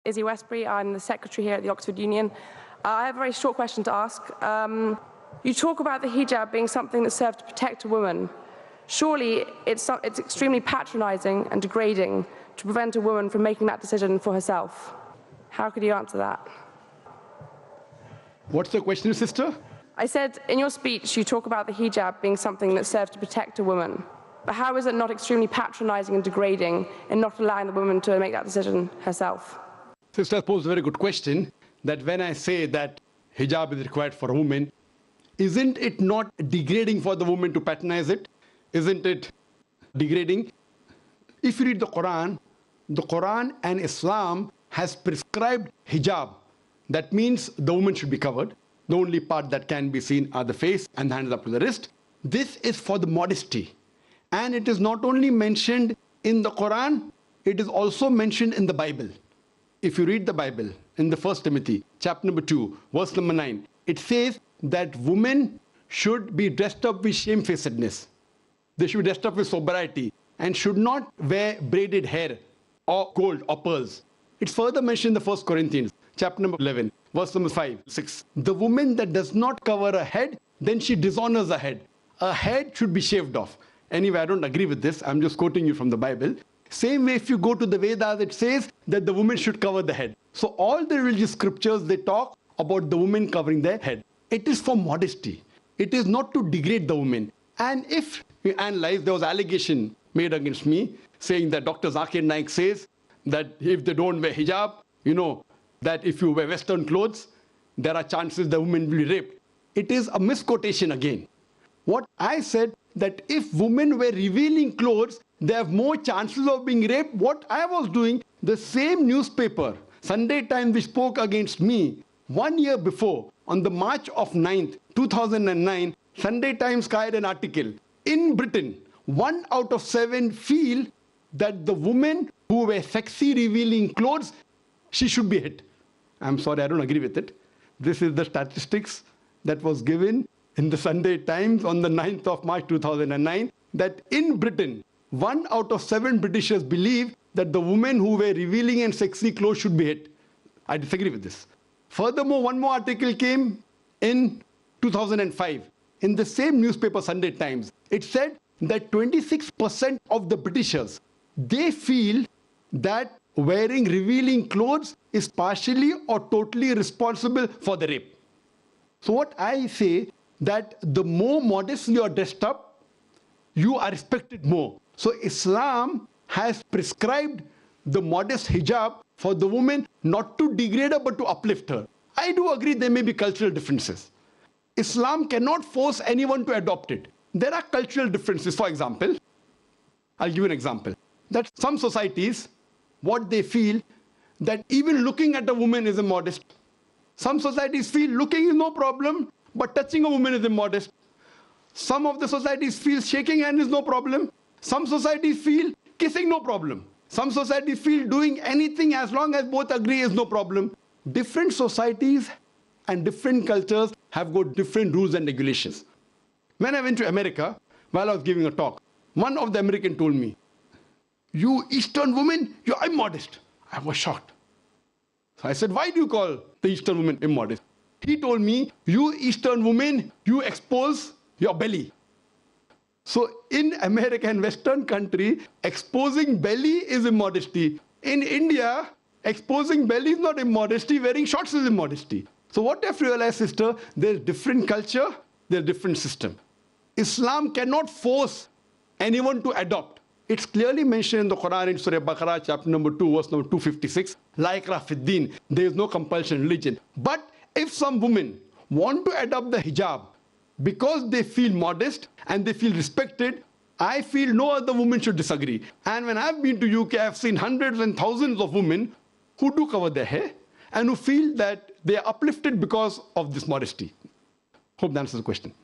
Izzy Westbury, I'm the secretary here at the Oxford Union. I have a very short question to ask. You talk about the hijab being something that serves to protect a woman. Surely it's extremely patronising and degrading to prevent a woman from making that decision for herself. How could you answer that? What's the question, sister? I said, in your speech, you talk about the hijab being something that serves to protect a woman. But how is it not extremely patronising and degrading in not allowing the woman to make that decision herself? Sister posed a very good question, that when I say that hijab is required for a woman, isn't it not degrading for the woman to patronize it? Isn't it degrading? If you read the Quran and Islam has prescribed hijab. That means the woman should be covered. The only part that can be seen are the face and the hands up to the wrist. This is for the modesty. And it is not only mentioned in the Quran, it is also mentioned in the Bible. If you read the Bible in the 1 Timothy, chapter number 2, verse number 9, it says that women should be dressed up with shamefacedness. They should be dressed up with sobriety and should not wear braided hair or gold or pearls. It's further mentioned in the 1 Corinthians, chapter number 11, verse number 5, 6. The woman that does not cover her head, then she dishonors her head. Her head should be shaved off. Anyway, I don't agree with this. I'm just quoting you from the Bible. Same way, if you go to the Vedas, it says that the woman should cover the head. So all the religious scriptures, they talk about the woman covering their head. It is for modesty. It is not to degrade the woman. And if you analyze, there was allegation made against me saying that Dr. Zakir Naik says that if they don't wear hijab, that if you wear Western clothes, there are chances the woman will be raped. It is a misquotation again. What I said, that if women wear revealing clothes, they have more chances of being raped. What I was doing, the same newspaper, Sunday Times, which spoke against me 1 year before, on the March of 9th, 2009, Sunday Times carried an article. In Britain, 1 out of 7 feel that the women who wear sexy revealing clothes, she should be hit. I'm sorry, I don't agree with it. This is the statistics that was given in the Sunday Times on the 9th of March 2009, that in Britain, 1 out of 7 Britishers believe that the women who wear revealing and sexy clothes should be hit. I disagree with this. Furthermore, one more article came in 2005 in the same newspaper, Sunday Times. It said that 26% of the Britishers, they feel that wearing revealing clothes is partially or totally responsible for the rape. So what I say, that the more modest you are dressed up, you are respected more. So Islam has prescribed the modest hijab for the woman, not to degrade her but to uplift her. I do agree there may be cultural differences. Islam cannot force anyone to adopt it. There are cultural differences. For example, I'll give you an example. That some societies, what they feel, that even looking at a woman is immodest. Some societies feel looking is no problem, but touching a woman is immodest. Some of the societies feel shaking hand is no problem. Some societies feel kissing no problem. Some societies feel doing anything as long as both agree is no problem. Different societies and different cultures have got different rules and regulations. When I went to America, while I was giving a talk, one of the Americans told me, "You Eastern women, you're immodest." I was shocked. So I said, "Why do you call the Eastern woman immodest?" He told me, "You Eastern women, you expose your belly." So in America and Western country, exposing belly is immodesty. In India, exposing belly is not immodesty, wearing shorts is immodesty. So what I've realized, sister, there's different culture, there's different system. Islam cannot force anyone to adopt. It's clearly mentioned in the Quran in Surah Baqarah, chapter number 2, verse number 256, La ikraha fid din, there is no compulsion in religion. But if some women want to adopt the hijab because they feel modest and they feel respected, I feel no other woman should disagree. And when I've been to UK, I've seen hundreds and thousands of women who do cover their hair and who feel that they are uplifted because of this modesty. Hope that answers the question.